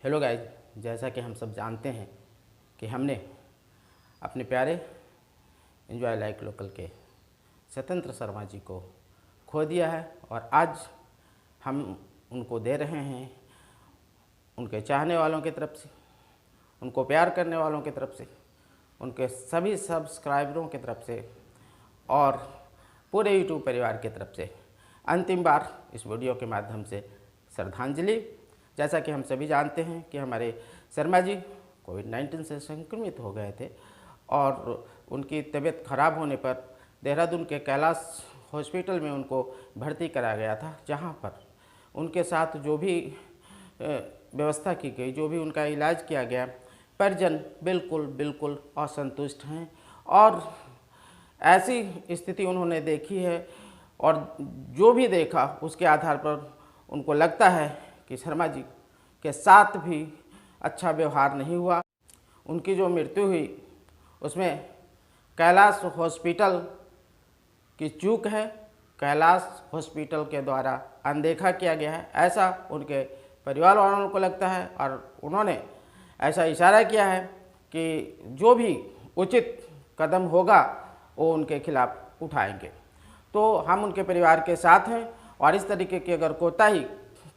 Hello guys, जैसा कि हम सब जानते हैं कि हमने अपने प्यारे एंजॉय लाइक लोकल के स्वतंत्र शर्मा जी को खो दिया है और आज हम उनको दे रहे हैं उनके चाहने वालों की तरफ से, उनको प्यार करने वालों की तरफ से, उनके सभी सब्सक्राइबरों की तरफ से और पूरे यूट्यूब परिवार की तरफ से अंतिम बार इस वीडियो के माध्यम से श्रद्धांजलि। जैसा कि हम सभी जानते हैं कि हमारे शर्मा जी कोविड-19 से संक्रमित हो गए थे और उनकी तबीयत खराब होने पर देहरादून के कैलाश हॉस्पिटल में उनको भर्ती कराया गया था, जहां पर उनके साथ जो भी व्यवस्था की गई, जो भी उनका इलाज किया गया, परिजन बिल्कुल असंतुष्ट हैं और ऐसी स्थिति उन्होंने देखी है और जो भी देखा उसके आधार पर उनको लगता है कि शर्मा जी के साथ भी अच्छा व्यवहार नहीं हुआ। उनकी जो मृत्यु हुई उसमें कैलाश हॉस्पिटल की चूक है, कैलाश हॉस्पिटल के द्वारा अनदेखा किया गया है, ऐसा उनके परिवार वालों को लगता है और उन्होंने ऐसा इशारा किया है कि जो भी उचित कदम होगा वो उनके खिलाफ उठाएंगे। तो हम उनके परिवार के साथ हैं और इस तरीके की अगर कोताही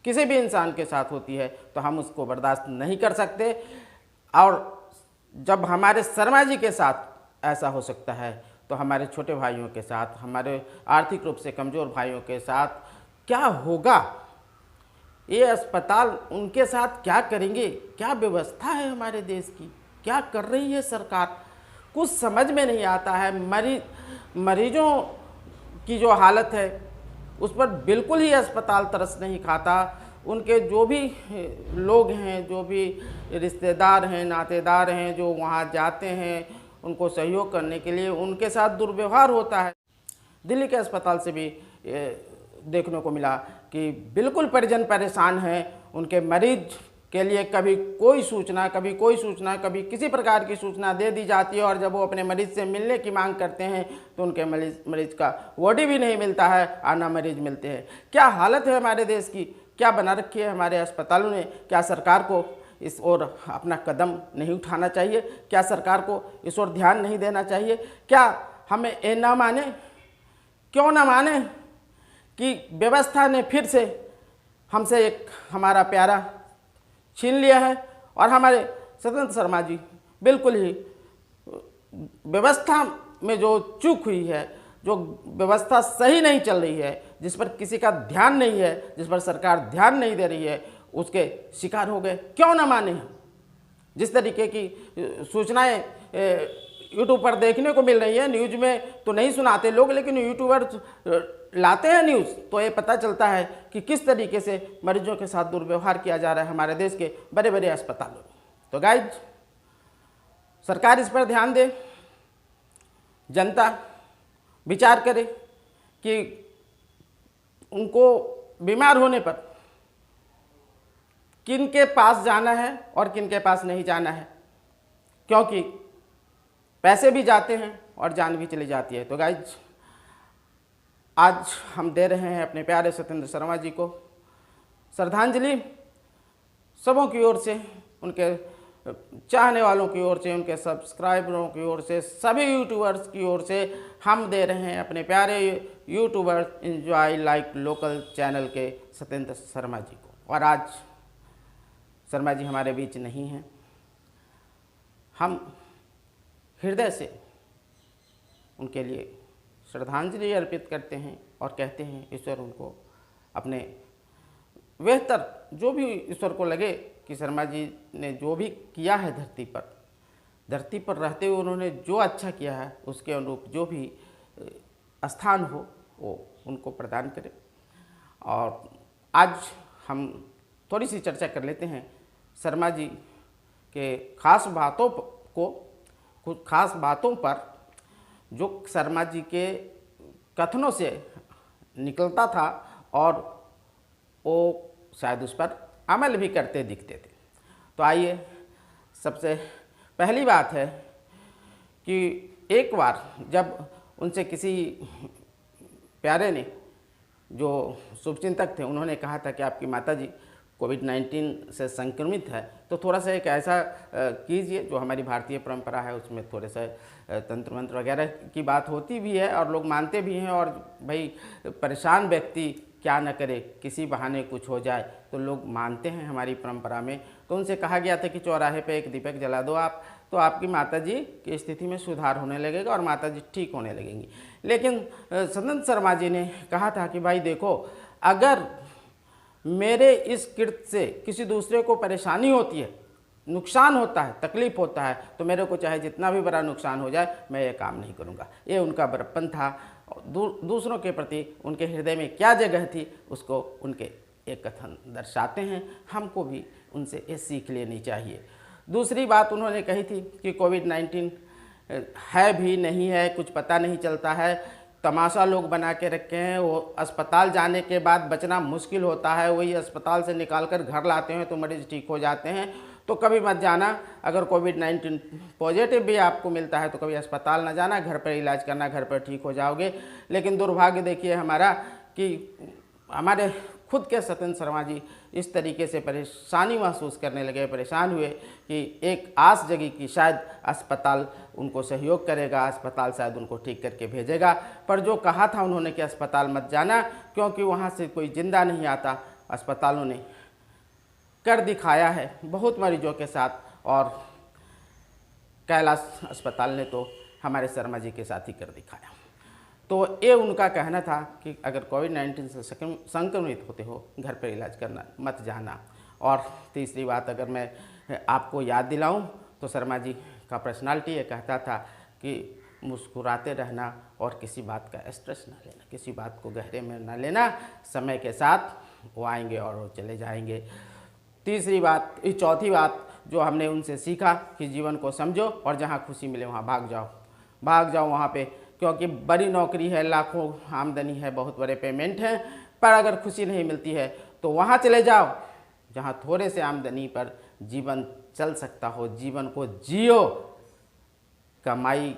किसी भी इंसान के साथ होती है तो हम उसको बर्दाश्त नहीं कर सकते और जब हमारे शर्मा जी के साथ ऐसा हो सकता है तो हमारे छोटे भाइयों के साथ, हमारे आर्थिक रूप से कमज़ोर भाइयों के साथ क्या होगा? ये अस्पताल उनके साथ क्या करेंगे? क्या व्यवस्था है हमारे देश की? क्या कर रही है सरकार? कुछ समझ में नहीं आता है। मरीजों की जो हालत है उस पर बिल्कुल ही अस्पताल तरस नहीं खाता। उनके जो भी लोग हैं, जो भी रिश्तेदार हैं, नातेदार हैं, जो वहाँ जाते हैं उनको सहयोग करने के लिए, उनके साथ दुर्व्यवहार होता है। दिल्ली के अस्पताल से भी देखने को मिला कि बिल्कुल परिजन परेशान हैं। उनके मरीज के लिए कभी किसी प्रकार की सूचना दे दी जाती है और जब वो अपने मरीज से मिलने की मांग करते हैं तो उनके मरीज का वोडी भी नहीं मिलता है, आना मरीज मिलते हैं। क्या हालत है हमारे देश की? क्या बना रखी है हमारे अस्पतालों ने? क्या सरकार को इस ओर अपना कदम नहीं उठाना चाहिए? क्या सरकार को इस ओर ध्यान नहीं देना चाहिए? क्या हमें ये ना माने, क्यों ना माने कि व्यवस्था ने फिर से हमसे एक हमारा प्यारा छीन लिया है और हमारे स्वतंत्र शर्मा जी बिल्कुल ही व्यवस्था में जो चूक हुई है, जो व्यवस्था सही नहीं चल रही है, जिस पर किसी का ध्यान नहीं है, जिस पर सरकार ध्यान नहीं दे रही है, उसके शिकार हो गए। क्यों ना माने? जिस तरीके की सूचनाएं यूट्यूब पर देखने को मिल रही है, न्यूज में तो नहीं सुनाते लोग, लेकिन यूट्यूबर लाते हैं न्यूज़ तो ये पता चलता है कि किस तरीके से मरीजों के साथ दुर्व्यवहार किया जा रहा है हमारे देश के बड़े बड़े अस्पतालों में। तो गाइज, सरकार इस पर ध्यान दे, जनता विचार करे कि उनको बीमार होने पर किन के पास जाना है और किन के पास नहीं जाना है, क्योंकि पैसे भी जाते हैं और जान भी चली जाती है। तो गाइज, आज हम दे रहे हैं अपने प्यारे स्वतंत्र शर्मा जी को श्रद्धांजलि। सबों की ओर से, उनके चाहने वालों की ओर से, उनके सब्सक्राइबरों की ओर से, सभी यूट्यूबर्स की ओर से हम दे रहे हैं अपने प्यारे YouTuber enjoy like local channel के स्वतंत्र शर्मा जी को। और आज शर्मा जी हमारे बीच नहीं हैं। हम हृदय से उनके लिए श्रद्धांजलि अर्पित करते हैं और कहते हैं ईश्वर उनको अपने बेहतर, जो भी ईश्वर को लगे कि शर्मा जी ने जो भी किया है धरती पर रहते हुए उन्होंने जो अच्छा किया है उसके अनुरूप जो भी स्थान हो वो उनको प्रदान करे। और आज हम थोड़ी सी चर्चा कर लेते हैं शर्मा जी के कुछ खास बातों पर जो शर्मा जी के कथनों से निकलता था और वो शायद उस पर अमल भी करते दिखते थे। तो आइए, सबसे पहली बात है कि एक बार जब उनसे किसी प्यारे ने, जो शुभचिंतक थे, उन्होंने कहा था कि आपकी माताजी कोविड-19 से संक्रमित है तो थोड़ा सा एक ऐसा कीजिए जो हमारी भारतीय परंपरा है, उसमें थोड़े से तंत्र मंत्र वगैरह की बात होती भी है और लोग मानते भी हैं। और भाई परेशान व्यक्ति क्या न करे, किसी बहाने कुछ हो जाए तो लोग मानते हैं हमारी परंपरा में। तो उनसे कहा गया था कि चौराहे पे एक दीपक जला दो आप, तो आपकी माताजी की स्थिति में सुधार होने लगेगा और माताजी ठीक होने लगेंगी। लेकिन सतन शर्मा जी ने कहा था कि भाई देखो, अगर मेरे इस कृत्य से किसी दूसरे को परेशानी होती है, नुकसान होता है, तकलीफ होता है, तो मेरे को चाहे जितना भी बड़ा नुकसान हो जाए मैं ये काम नहीं करूँगा। ये उनका बड़प्पन था। दूसरों के प्रति उनके हृदय में क्या जगह थी उसको उनके एक कथन दर्शाते हैं। हमको भी उनसे ये सीख लेनी चाहिए। दूसरी बात उन्होंने कही थी कि कोविड-19 है भी नहीं है, कुछ पता नहीं चलता है, तमाशा लोग बना के रखे हैं। वो अस्पताल जाने के बाद बचना मुश्किल होता है, वही अस्पताल से निकाल कर घर लाते हैं तो मरीज ठीक हो जाते हैं। तो कभी मत जाना, अगर कोविड-19 पॉजिटिव भी आपको मिलता है तो कभी अस्पताल ना जाना, घर पर इलाज करना, घर पर ठीक हो जाओगे। लेकिन दुर्भाग्य देखिए हमारा कि हमारे खुद के सतन शर्मा जी इस तरीके से परेशानी महसूस करने लगे, परेशान हुए कि एक आस जगी कि शायद अस्पताल उनको सहयोग करेगा, अस्पताल शायद उनको ठीक करके भेजेगा। पर जो कहा था उन्होंने कि अस्पताल मत जाना क्योंकि वहाँ से कोई जिंदा नहीं आता, अस्पतालों ने कर दिखाया है बहुत मरीजों के साथ। और कैलाश अस्पताल ने तो हमारे शर्मा जी के साथ ही कर दिखाया। तो ये उनका कहना था कि अगर कोविड-19 से संक्रमित होते हो घर पर इलाज करना, मत जाना। और तीसरी बात अगर मैं आपको याद दिलाऊं तो शर्मा जी का पर्सनालिटी ये कहता था कि मुस्कुराते रहना और किसी बात का स्ट्रेस ना लेना, किसी बात को गहरे में ना लेना, समय के साथ वो आएंगे और वो चले जाएंगे। चौथी बात जो हमने उनसे सीखा कि जीवन को समझो और जहाँ खुशी मिले वहाँ भाग जाओ वहाँ पे, क्योंकि बड़ी नौकरी है, लाखों आमदनी है, बहुत बड़े पेमेंट हैं, पर अगर खुशी नहीं मिलती है तो वहाँ चले जाओ जहाँ थोड़े से आमदनी पर जीवन चल सकता हो। जीवन को जियो। कमाई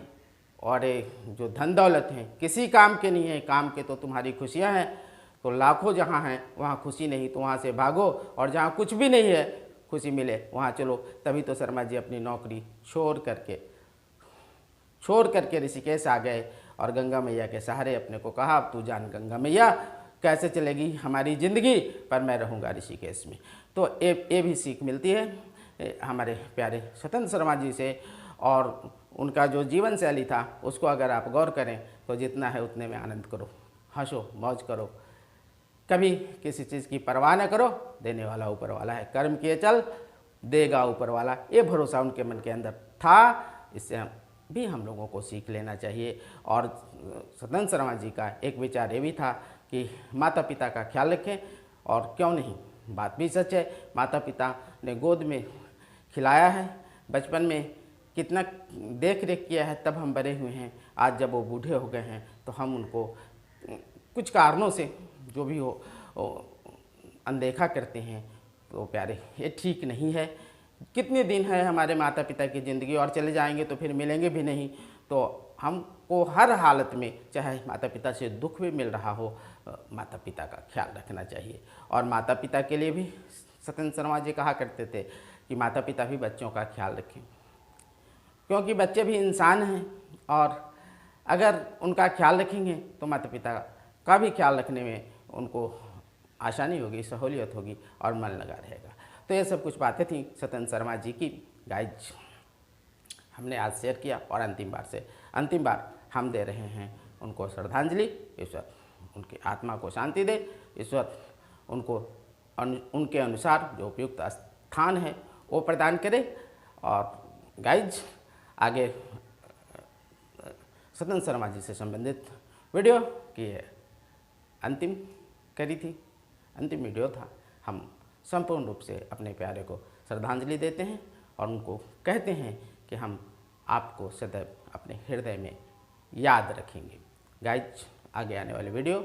और जो धन दौलत है किसी काम के नहीं है, काम के तो तुम्हारी खुशियाँ हैं। तो लाखों जहाँ हैं वहाँ खुशी नहीं, तो वहाँ से भागो, और जहाँ कुछ भी नहीं है खुशी मिले वहाँ चलो। तभी तो शर्मा जी अपनी नौकरी छोड़ करके ऋषिकेश आ गए और गंगा मैया के सहारे अपने को कहा, अब तू जान गंगा मैया, कैसे चलेगी हमारी ज़िंदगी, पर मैं रहूँगा ऋषिकेश में। तो ये भी सीख मिलती है हमारे प्यारे सतन शर्मा जी से। और उनका जो जीवन शैली था उसको अगर आप गौर करें तो जितना है उतने में आनंद करो, हंसो, मौज करो, कभी किसी चीज़ की परवाह न करो, देने वाला ऊपर वाला है, कर्म किए चल देगा ऊपर वाला। ये भरोसा उनके मन के अंदर था। इससे भी हम लोगों को सीख लेना चाहिए। और सतन शर्मा जी का एक विचार ये भी था कि माता पिता का ख्याल रखें, और क्यों नहीं, बात भी सच है, माता पिता ने गोद में खिलाया है, बचपन में कितना देख रेख किया है, तब हम बड़े हुए हैं। आज जब वो बूढ़े हो गए हैं तो हम उनको कुछ कारणों से जो भी हो अनदेखा करते हैं। तो प्यारे, ये ठीक नहीं है। कितने दिन है हमारे माता पिता की ज़िंदगी, और चले जाएंगे तो फिर मिलेंगे भी नहीं। तो हमको हर हालत में, चाहे माता पिता से दुख भी मिल रहा हो, माता पिता का ख्याल रखना चाहिए। और माता पिता के लिए भी सतन शर्मा जी कहा करते थे कि माता पिता भी बच्चों का ख्याल रखें, क्योंकि बच्चे भी इंसान हैं, और अगर उनका ख्याल रखेंगे तो माता पिता का भी ख्याल रखने में उनको आसानी होगी, सहूलियत होगी और मन लगा रहेगा। तो ये सब कुछ बातें थी सतन शर्मा जी की। गाइज, हमने आज शेयर किया, और अंतिम बार हम दे रहे हैं उनको श्रद्धांजलि। ईश्वर उनकी आत्मा को शांति दे, ईश्वर उनको उनके अनुसार जो उपयुक्त स्थान है वो प्रदान करे। और गाइज, आगे सतन शर्मा जी से संबंधित वीडियो की अंतिम वीडियो था। हम संपूर्ण रूप से अपने प्यारे को श्रद्धांजलि देते हैं और उनको कहते हैं कि हम आपको सदैव अपने हृदय में याद रखेंगे। गाइज, आगे आने वाले वीडियो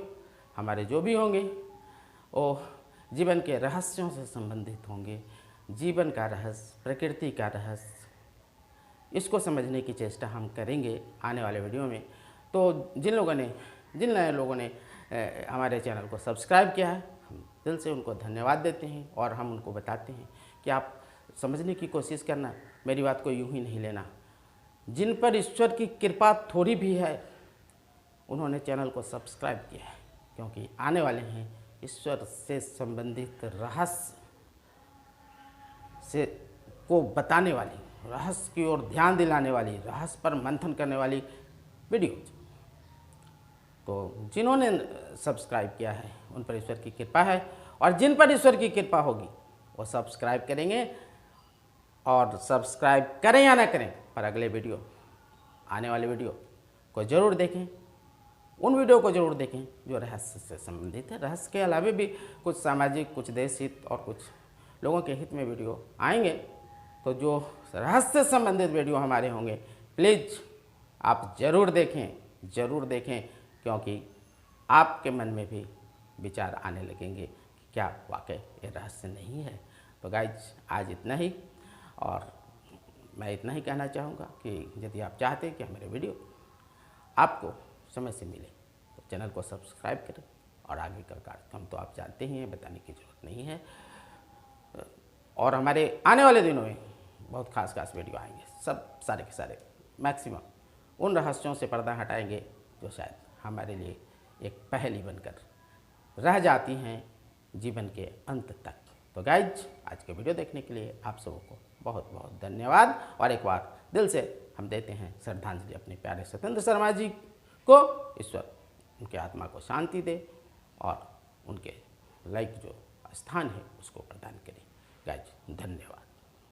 हमारे जो भी होंगे वो जीवन के रहस्यों से संबंधित होंगे। जीवन का रहस्य, प्रकृति का रहस्य, इसको समझने की चेष्टा हम करेंगे आने वाले वीडियो में। तो जिन नए लोगों ने हमारे चैनल को सब्सक्राइब किया है हम दिल से उनको धन्यवाद देते हैं और हम उनको बताते हैं कि आप समझने की कोशिश करना, मेरी बात को यूं ही नहीं लेना। जिन पर ईश्वर की कृपा थोड़ी भी है उन्होंने चैनल को सब्सक्राइब किया है, क्योंकि आने वाले हैं ईश्वर से संबंधित रहस्य से को बताने वाली, रहस्य की ओर ध्यान दिलाने वाली, रहस्य पर मंथन करने वाली वीडियोज। तो जिन्होंने सब्सक्राइब किया है उन पर ईश्वर की कृपा है, और जिन पर ईश्वर की कृपा होगी वो सब्सक्राइब करेंगे, और सब्सक्राइब करें या ना करें पर अगले वीडियो, आने वाले वीडियो को ज़रूर देखें, उन वीडियो को ज़रूर देखें जो रहस्य से संबंधित है। रहस्य के अलावा भी कुछ सामाजिक, कुछ देश हित और कुछ लोगों के हित में वीडियो आएंगे, तो जो रहस्य से संबंधित वीडियो हमारे होंगे प्लीज़ आप ज़रूर देखें, क्योंकि आपके मन में भी विचार आने लगेंगे कि क्या वाकई ये रहस्य नहीं है। तो गाइज आज इतना ही, और मैं इतना ही कहना चाहूँगा कि यदि आप चाहते हैं कि हमारे वीडियो आपको समय से मिले तो चैनल को सब्सक्राइब करें, और आगे का कार्यक्रम तो आप जानते ही हैं, बताने की ज़रूरत नहीं है। और हमारे आने वाले दिनों में बहुत खास वीडियो आएंगे, सब सारे के सारे मैक्सिमम उन रहस्यों से पर्दा हटाएंगे जो शायद हमारे लिए एक पहेली बनकर रह जाती हैं जीवन के अंत तक। तो गाइज आज के वीडियो देखने के लिए आप सबों को बहुत बहुत धन्यवाद, और एक बार दिल से हम देते हैं श्रद्धांजलि अपने प्यारे सत्येंद्र शर्मा जी को। ईश्वर उनके आत्मा को शांति दे और उनके लाइक जो स्थान है उसको प्रदान करें। गाइज धन्यवाद।